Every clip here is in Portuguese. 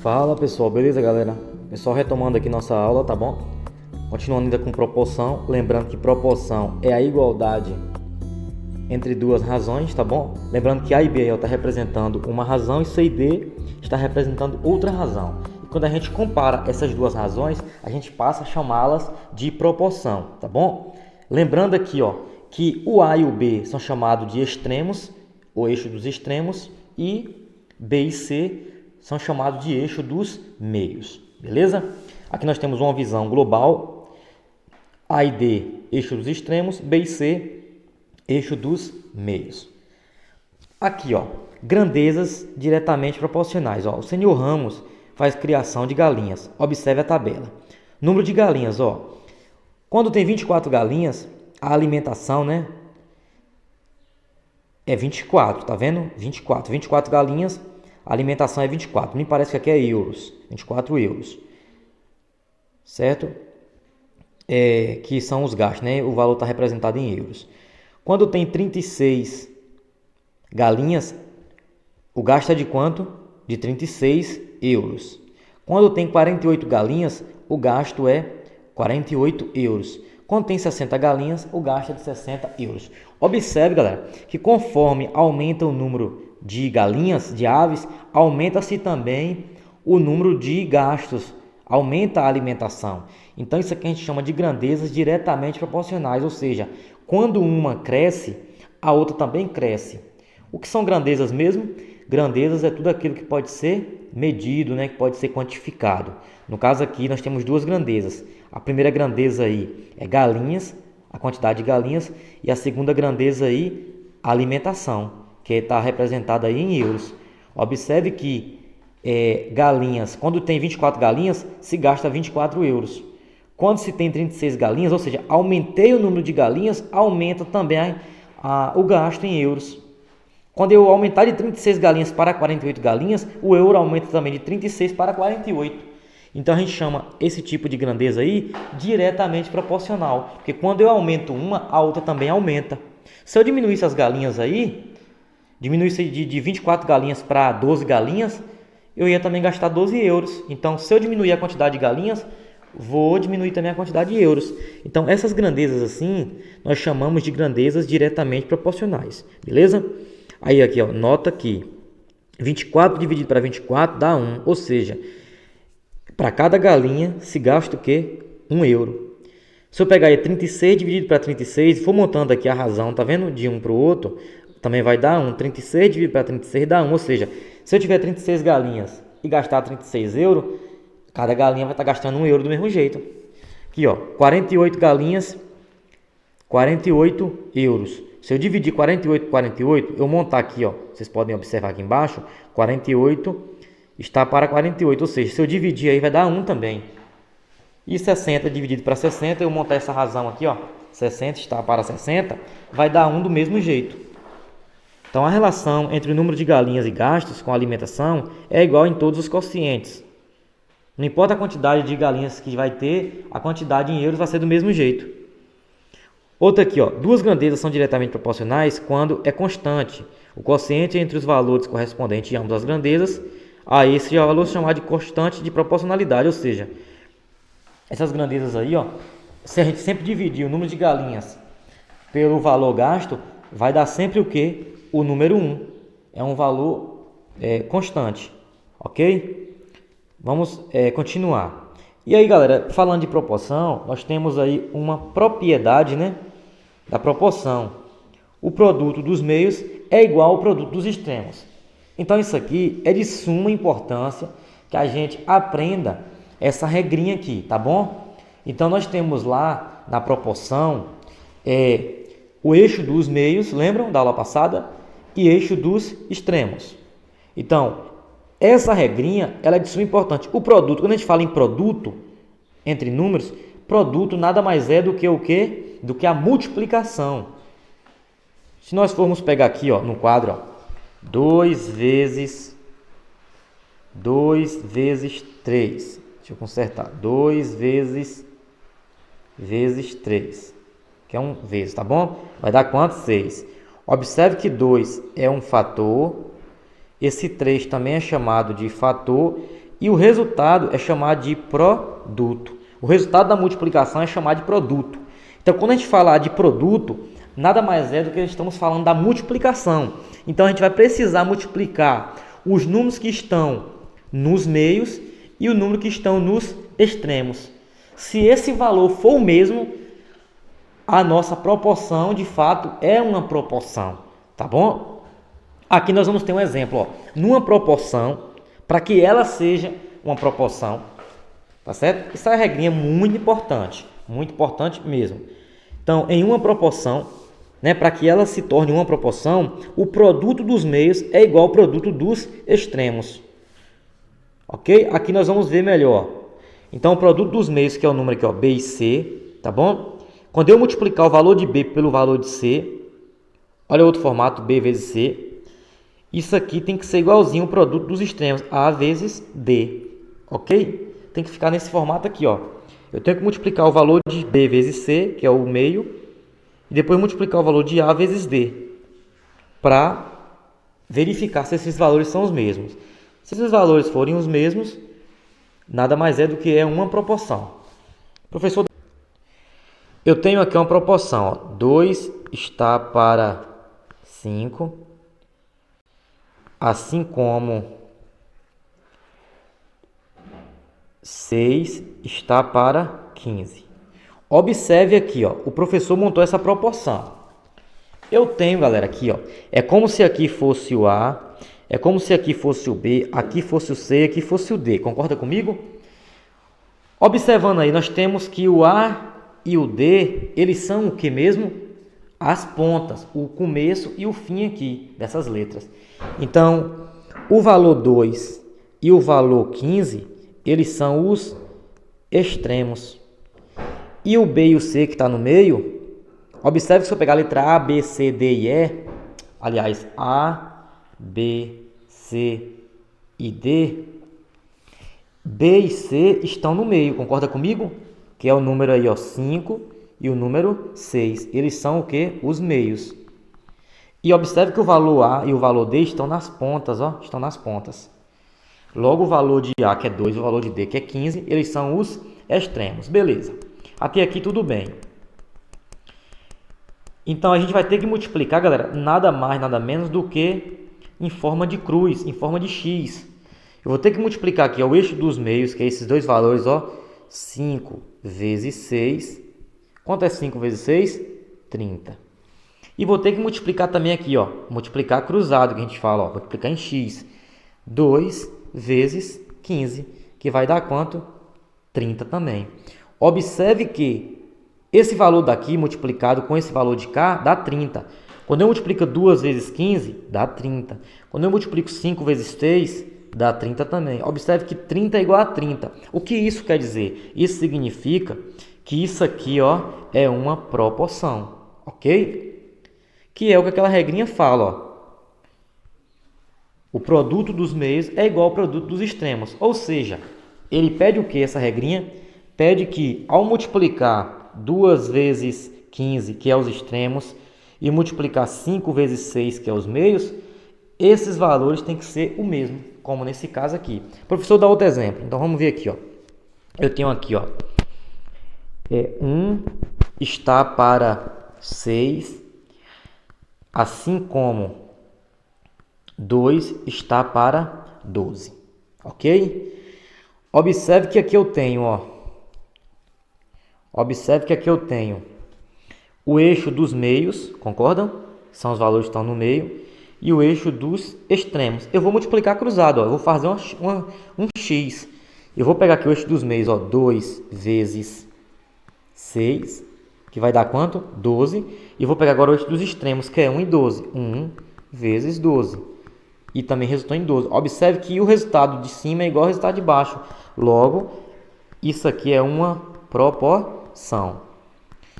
Fala pessoal, beleza galera? Pessoal, retomando aqui nossa aula, tá bom? Continuando ainda com proporção, lembrando que proporção é a igualdade entre duas razões, tá bom? Lembrando que A e B está representando uma razão e C e D está representando outra razão. E quando a gente compara essas duas razões, a gente passa a chamá-las de proporção, tá bom? Lembrando aqui, ó, que o A e o B são chamados de extremos, o eixo dos extremos, e B e C são chamados de eixo dos meios, beleza? Aqui nós temos uma visão global, A e D, eixo dos extremos, B e C, eixo dos meios. Aqui, ó, grandezas diretamente proporcionais. Ó, o senhor Ramos faz criação de galinhas. Observe a tabela. Número de galinhas, ó. Quando tem 24 galinhas, a alimentação, né, é 24, tá vendo? 24 galinhas, a alimentação é 24. Me parece que aqui é euros, 24 euros. Certo? Que são os gastos, né? O valor está representado em euros. Quando tem 36 galinhas, o gasto é de quanto? De 36 euros. Quando tem 48 galinhas, o gasto é 48 euros. Quando tem 60 galinhas, o gasto é de 60 euros. Observe, galera, que conforme aumenta o número de galinhas, de aves, aumenta-se também o número de gastos, aumenta a alimentação. Então isso aqui a gente chama de grandezas diretamente proporcionais, ou seja, quando uma cresce, a outra também cresce. O que são grandezas mesmo? Grandezas é tudo aquilo que pode ser medido, né? Que pode ser quantificado. No caso aqui nós temos duas grandezas. A primeira grandeza aí é galinhas, a quantidade de galinhas, e a segunda grandeza aí, a alimentação, que está representada aí em euros. Observe que galinhas, quando tem 24 galinhas, se gasta 24 euros. Quando se tem 36 galinhas, ou seja, aumentei o número de galinhas, aumenta também o gasto em euros. Quando eu aumentar de 36 galinhas para 48 galinhas, o euro aumenta também de 36 para 48. Então a gente chama esse tipo de grandeza aí diretamente proporcional, porque quando eu aumento uma, a outra também aumenta. Se eu diminuísse as galinhas aí, diminuísse de 24 galinhas para 12 galinhas, eu ia também gastar 12 euros. Então, se eu diminuir a quantidade de galinhas, vou diminuir também a quantidade de euros. Então, essas grandezas assim, nós chamamos de grandezas diretamente proporcionais, beleza? Aí aqui, ó, nota que 24 dividido para 24 dá 1, ou seja, para cada galinha se gasta o quê? 1 euro. Se eu pegar aí 36 dividido para 36, for montando aqui a razão, tá vendo? De um para o outro, também vai dar 1. 36 dividido para 36 dá 1, ou seja, se eu tiver 36 galinhas e gastar 36 euros, cada galinha vai estar gastando 1 euro do mesmo jeito. Aqui, ó, 48 galinhas, 48 euros. Se eu dividir 48 por 48, eu montar aqui, ó, vocês podem observar aqui embaixo, 48 está para 48, ou seja, se eu dividir aí vai dar 1 também. E 60 dividido para 60, eu montar essa razão aqui, ó, 60 está para 60, vai dar 1 do mesmo jeito. Então a relação entre o número de galinhas e gastos com a alimentação é igual em todos os quocientes. Não importa a quantidade de galinhas que vai ter, a quantidade em euros vai ser do mesmo jeito. Outra aqui, ó, duas grandezas são diretamente proporcionais quando é constante. O quociente entre os valores correspondentes de ambas as grandezas a esse valor chamado de constante de proporcionalidade, ou seja, essas grandezas aí, ó, se a gente sempre dividir o número de galinhas pelo valor gasto, vai dar sempre o quê? O número 1. É um valor constante, ok? Vamos continuar. E aí, galera, falando de proporção, nós temos aí uma propriedade, né, da proporção. O produto dos meios é igual ao produto dos extremos. Então, isso aqui é de suma importância que a gente aprenda essa regrinha aqui, tá bom? Então, nós temos lá na proporção o eixo dos meios, lembram da aula passada? E eixo dos extremos. Então, essa regrinha ela é de suma importância. O produto, quando a gente fala em produto, entre números, produto nada mais é do que o quê? Do que a multiplicação. Se nós formos pegar aqui, ó, no quadro, ó, 2 vezes 3. Deixa eu consertar. 2 vezes 3. Que é um vezes, tá bom? Vai dar quanto? 6. Observe que 2 é um fator, esse 3 também é chamado de fator e o resultado é chamado de produto. O resultado da multiplicação é chamado de produto. Então, quando a gente falar de produto, nada mais é do que estamos falando da multiplicação. Então, a gente vai precisar multiplicar os números que estão nos meios e o número que estão nos extremos. Se esse valor for o mesmo, a nossa proporção, de fato, é uma proporção, tá bom? Aqui nós vamos ter um exemplo, ó. Numa proporção, para que ela seja uma proporção, tá certo? Isso é uma regrinha muito importante mesmo. Então, em uma proporção, né, para que ela se torne uma proporção, o produto dos meios é igual ao produto dos extremos. Ok? Aqui nós vamos ver melhor. Então, o produto dos meios, que é o número aqui, ó, B e C, tá bom? Quando eu multiplicar o valor de B pelo valor de C, olha outro formato, B vezes C, isso aqui tem que ser igualzinho ao produto dos extremos, A vezes D, ok? Tem que ficar nesse formato aqui, ó. Eu tenho que multiplicar o valor de B vezes C, que é o meio, e depois multiplicar o valor de A vezes D, para verificar se esses valores são os mesmos. Se esses valores forem os mesmos, nada mais é do que uma proporção. Professor, eu tenho aqui uma proporção, ó. 2 está para 5, assim como 6 está para 15. Observe aqui, ó, o professor montou essa proporção. Eu tenho, galera, aqui, ó, é como se aqui fosse o A, é como se aqui fosse o B, aqui fosse o C, aqui fosse o D. Concorda comigo? Observando aí, nós temos que o A e o D, eles são o que mesmo? As pontas, o começo e o fim aqui dessas letras. Então, o valor 2 e o valor 15, eles são os extremos. E o B e o C que está no meio, observe que se eu pegar a letra A, B, C, D e E, aliás, A, B, C e D, B e C estão no meio, concorda comigo? Que é o número aí, ó, 5 e o número 6. Eles são o que? Os meios. E observe que o valor A e o valor D estão nas pontas, ó, estão nas pontas. Logo, o valor de A, que é 2, e o valor de D, que é 15, eles são os extremos. Beleza. Até aqui tudo bem. Então, a gente vai ter que multiplicar, galera, nada mais, nada menos do que em forma de cruz, em forma de X. Eu vou ter que multiplicar aqui, ó, o eixo dos meios, que é esses dois valores, ó, 5 vezes 6. Quanto é 5 vezes 6? 30. E vou ter que multiplicar também aqui, ó, multiplicar cruzado, que a gente fala, ó, multiplicar em X. 2 vezes 15, que vai dar quanto? 30 também. Observe que esse valor daqui multiplicado com esse valor de cá dá 30. Quando eu multiplico 2 vezes 15, dá 30. Quando eu multiplico 5 vezes 3, dá 30 também. Observe que 30 é igual a 30. O que isso quer dizer? Isso significa que isso aqui, ó, é uma proporção, ok? Que é o que aquela regrinha fala, ó. O produto dos meios é igual ao produto dos extremos. Ou seja, ele pede o que essa regrinha? Pede que ao multiplicar 2 vezes 15, que é os extremos, e multiplicar 5 vezes 6, que é os meios, esses valores têm que ser o mesmo, como nesse caso aqui. O professor dá outro exemplo. Então vamos ver aqui, ó. Eu tenho aqui, ó, 1 está para 6, assim como 2 está para 12, ok? Observe que aqui eu tenho, ó, observe que aqui eu tenho o eixo dos meios, concordam? São os valores que estão no meio, e o eixo dos extremos. Eu vou multiplicar cruzado, ó, eu vou fazer um X. Eu vou pegar aqui o eixo dos meios, ó, 2 vezes 6, que vai dar quanto? 12. E vou pegar agora o eixo dos extremos, que é 1 e 12. 1 vezes 12. E também resultou em 12. Observe que o resultado de cima é igual ao resultado de baixo. Logo, isso aqui é uma proporção.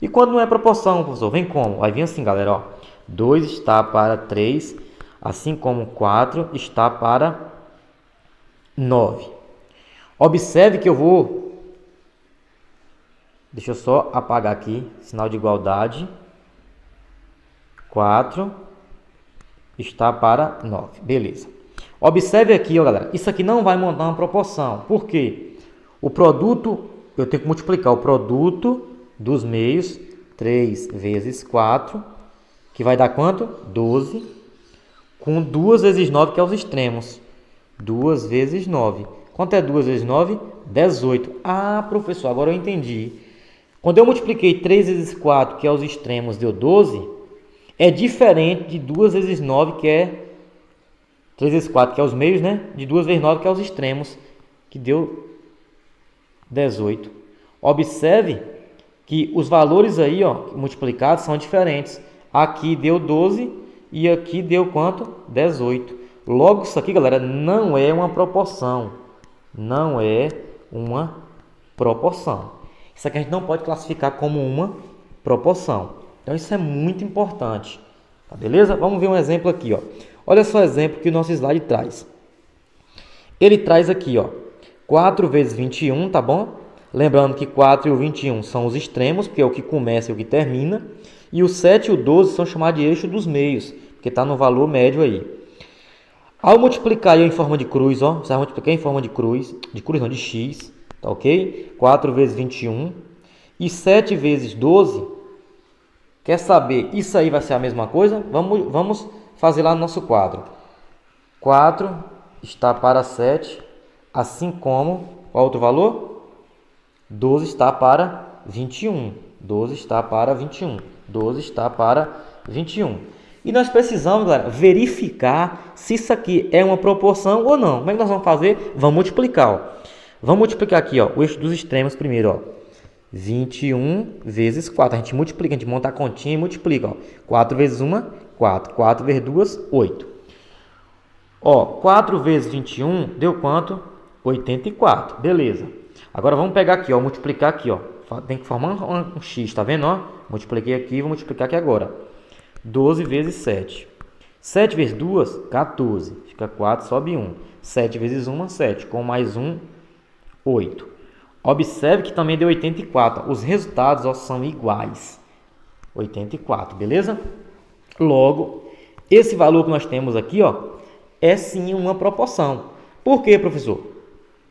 E quando não é proporção, professor, vem como? Vai vir assim, galera, ó. 2 está para 3, assim como 4 está para 9. Observe que eu vou... Deixa eu só apagar aqui, sinal de igualdade. 4 está para 9. Beleza. Observe aqui, ó, galera, isso aqui não vai montar uma proporção. Por quê? O produto, eu tenho que multiplicar o produto dos meios, 3 vezes 4, que vai dar quanto? 12, com 2 vezes 9, que é os extremos. 2 vezes 9. Quanto é 2 vezes 9? 18. Ah, professor, agora eu entendi. Quando eu multipliquei 3 vezes 4, que é os extremos, deu 12, é diferente de 2 vezes 9, que é 3 vezes 4, que é os meios, né? De 2 vezes 9, que é os extremos, que deu 18. Observe que os valores aí, ó, multiplicados são diferentes. Aqui deu 12 e aqui deu quanto? 18. Logo, isso aqui, galera, não é uma proporção. Não é uma proporção. Isso aqui a gente não pode classificar como uma proporção. Então, isso é muito importante. Tá, beleza? Vamos ver um exemplo aqui, ó. Olha só o exemplo que o nosso slide traz. Ele traz aqui, ó, 4 vezes 21, tá bom? Lembrando que 4 e o 21 são os extremos, porque é o que começa e o que termina. E o 7 e o 12 são chamados de eixo dos meios, porque está no valor médio aí. Ao multiplicar em forma de cruz, ó, você vai multiplicar em forma de cruz não, de x, tá ok? 4 vezes 21 e 7 vezes 12. Quer saber, isso aí vai ser a mesma coisa? Vamos fazer lá no nosso quadro. 4 está para 7, assim como, qual outro valor? 12 está para 21. 12 está para 21. 12 está para 21. E nós precisamos, galera, verificar se isso aqui é uma proporção ou não. Como é que nós vamos fazer? Vamos multiplicar, ó. Vamos multiplicar aqui, ó, o eixo dos extremos primeiro, ó. 21 vezes 4. A gente multiplica, a gente monta a continha e multiplica, ó. 4 vezes 1, 4. 4 vezes 2, 8. Ó, 4 vezes 21 deu quanto? 84. Beleza. Agora vamos pegar aqui, ó, multiplicar aqui, ó. Tem que formar um x, tá vendo, ó? Multipliquei aqui, vou multiplicar aqui agora. 12 vezes 7. 7 vezes 2, 14. Fica 4, sobe 1. 7 vezes 1, 7. Com mais 1, 8. Observe que também deu 84. Os resultados, ó, são iguais. 84, beleza? Logo, esse valor que nós temos aqui, ó, é sim uma proporção. Por quê, professor?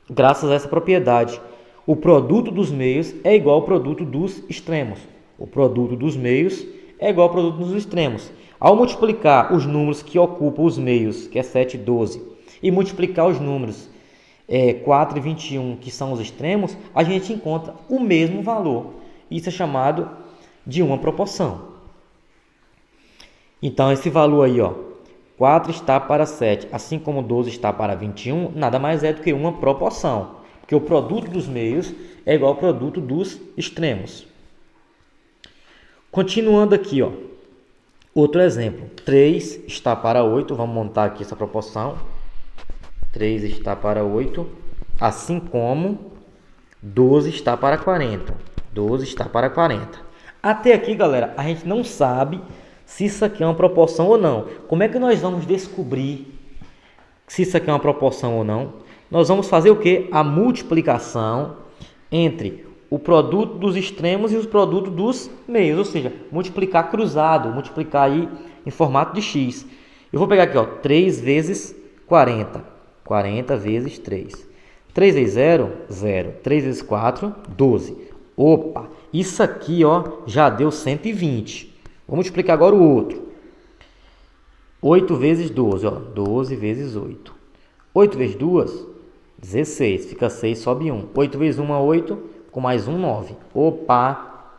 Graças a essa propriedade. O produto dos meios é igual ao produto dos extremos. O produto dos meios é igual ao produto dos extremos. Ao multiplicar os números que ocupam os meios, que é 7 e 12, e multiplicar os números 4 e 21, que são os extremos, a gente encontra o mesmo valor. Isso é chamado de uma proporção. Então, esse valor aí, ó, 4 está para 7, assim como 12 está para 21, nada mais é do que uma proporção. Porque o produto dos meios é igual ao produto dos extremos. Continuando aqui, ó, outro exemplo. 3 está para 8. Vamos montar aqui essa proporção. 3 está para 8. Assim como 12 está para 40. 12 está para 40. Até aqui, galera, a gente não sabe se isso aqui é uma proporção ou não. Como é que nós vamos descobrir se isso aqui é uma proporção ou não? Nós vamos fazer o quê? A multiplicação entre o produto dos extremos e os produtos dos meios. Ou seja, multiplicar cruzado, multiplicar aí em formato de x. Eu vou pegar aqui, ó, 3 vezes 40. 40 vezes 3. 3 vezes 0, 0. 3 vezes 4, 12. Opa, isso aqui, ó, já deu 120. Vou multiplicar agora o outro. 8 vezes 12, ó, 12 vezes 8. 8 vezes 2, 16. Fica 6, sobe 1. 8 vezes 1, 8. Com mais 1, 9. Opa!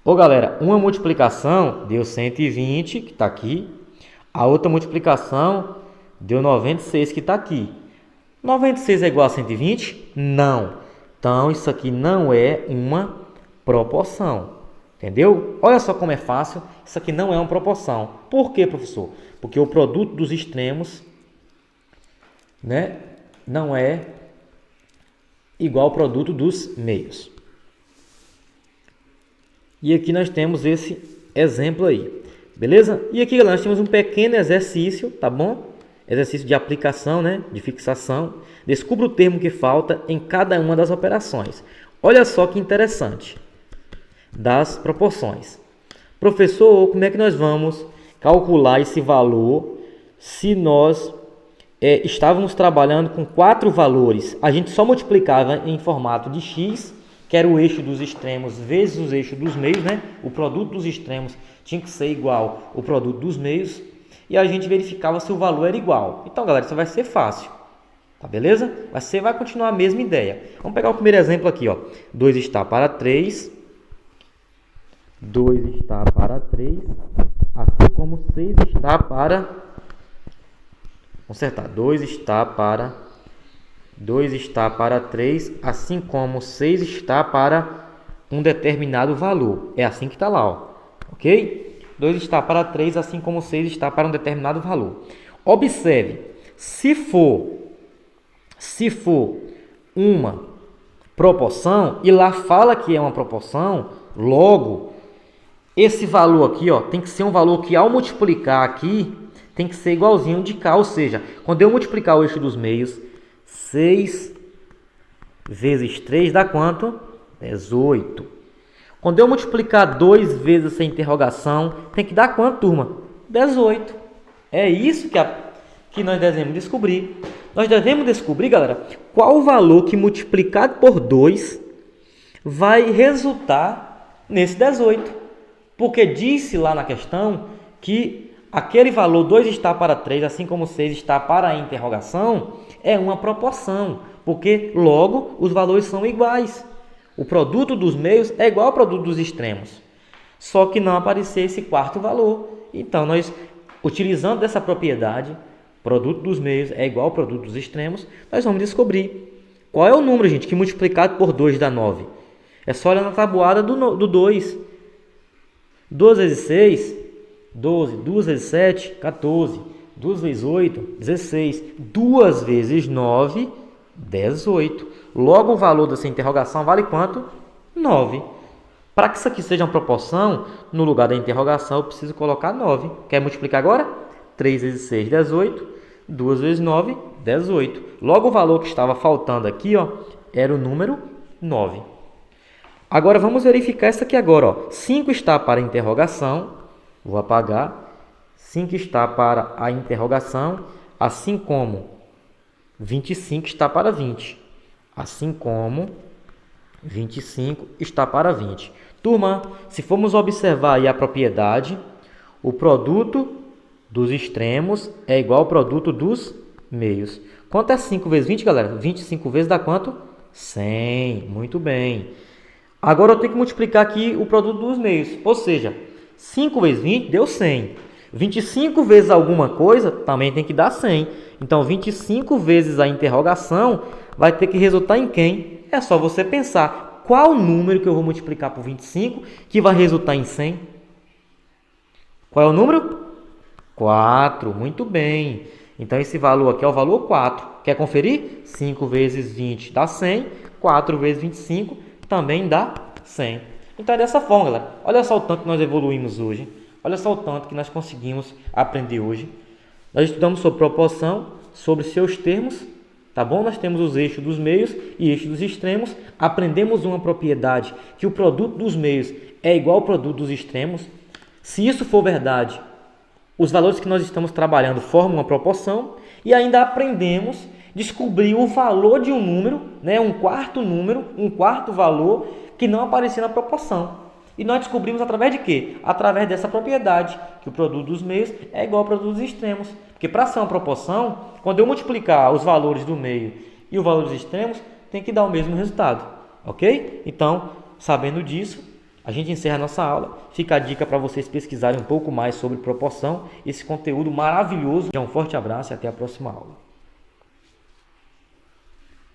Ô, galera, uma multiplicação deu 120, que está aqui. A outra multiplicação deu 96, que está aqui. 96 é igual a 120? Não. Então, isso aqui não é uma proporção. Entendeu? Olha só como é fácil. Isso aqui não é uma proporção. Por quê, professor? Porque o produto dos extremos, né, não é igual ao produto dos meios. E aqui nós temos esse exemplo aí. Beleza? E aqui, galera, nós temos um pequeno exercício, tá bom? Exercício de aplicação, né, de fixação. Descubra o termo que falta em cada uma das operações. Olha só que interessante. Das proporções. Professor, como é que nós vamos calcular esse valor se nós estávamos trabalhando com 4 valores. A gente só multiplicava em formato de x, que era o eixo dos extremos vezes o eixo dos meios, né? O produto dos extremos tinha que ser igual ao produto dos meios. E a gente verificava se o valor era igual. Então, galera, isso vai ser fácil. Tá, beleza? Mas você vai continuar a mesma ideia. Vamos pegar o primeiro exemplo aqui, ó. 2 está para 3. 2 está para 3. Assim como 6 está para... Consertar. 2 está para 3. Assim como 6 está para um determinado valor. É assim que está lá, ó. Ok? 2 está para 3, assim como 6 está para um determinado valor. Observe. Se for uma proporção, e lá fala que é uma proporção, logo, esse valor aqui, ó, tem que ser um valor que ao multiplicar aqui, tem que ser igualzinho de cá, ou seja, quando eu multiplicar o eixo dos meios, 6 vezes 3 dá quanto? 18. Quando eu multiplicar 2 vezes essa interrogação, tem que dar quanto, turma? 18. É isso que nós devemos descobrir. Nós devemos descobrir, galera, qual o valor que multiplicado por 2 vai resultar nesse 18. Porque disse lá na questão que aquele valor 2 está para 3, assim como 6 está para a interrogação, é uma proporção. Porque logo os valores são iguais. O produto dos meios é igual ao produto dos extremos. Só que não aparecer esse quarto valor. Então, nós, utilizando dessa propriedade, produto dos meios é igual ao produto dos extremos, nós vamos descobrir qual é o número, gente, que multiplicado por 2 dá 9. É só olhar na tabuada do 2. 12 vezes 6, 12. 2 vezes 7, 14. 2 vezes 8, 16. 2 vezes 9, 18. Logo, o valor dessa interrogação vale quanto? 9. Para que isso aqui seja uma proporção, no lugar da interrogação eu preciso colocar 9. Quer multiplicar agora? 3 vezes 6, 18. 2 vezes 9, 18. Logo, o valor que estava faltando aqui, ó, era o número 9. Agora, vamos verificar essa aqui agora, ó. 5 está para a interrogação. Vou apagar. 5 está para a interrogação, assim como 25 está para 20. Assim como 25 está para 20. Turma, se formos observar aí a propriedade, o produto dos extremos é igual ao produto dos meios. Quanto é 5 vezes 20, galera? 25 vezes dá quanto? 100. Muito bem. Agora eu tenho que multiplicar aqui o produto dos meios. Ou seja, 5 vezes 20 deu 100. 25 vezes alguma coisa também tem que dar 100. Então, 25 vezes a interrogação vai ter que resultar em quem? É só você pensar qual número que eu vou multiplicar por 25 que vai resultar em 100. Qual é o número? 4. Muito bem. Então, esse valor aqui é o valor 4. Quer conferir? 5 vezes 20 dá 100. 4 vezes 25 também dá 100. Então, é dessa forma, galera. Olha só o tanto que nós evoluímos hoje. Olha só o tanto que nós conseguimos aprender hoje. Nós estudamos sobre proporção, sobre seus termos, tá bom? Nós temos os eixos dos meios e eixos dos extremos. Aprendemos uma propriedade que o produto dos meios é igual ao produto dos extremos. Se isso for verdade, os valores que nós estamos trabalhando formam uma proporção. E ainda aprendemos a descobrir o valor de um número, né? Um quarto número, um quarto valor que não aparecia na proporção. E nós descobrimos através de quê? Através dessa propriedade, que o produto dos meios é igual ao produto dos extremos. Porque para ser uma proporção, quando eu multiplicar os valores do meio e o valor dos extremos, tem que dar o mesmo resultado. Ok? Então, sabendo disso, a gente encerra a nossa aula. Fica a dica para vocês pesquisarem um pouco mais sobre proporção. Esse conteúdo maravilhoso. Um forte abraço e até a próxima aula.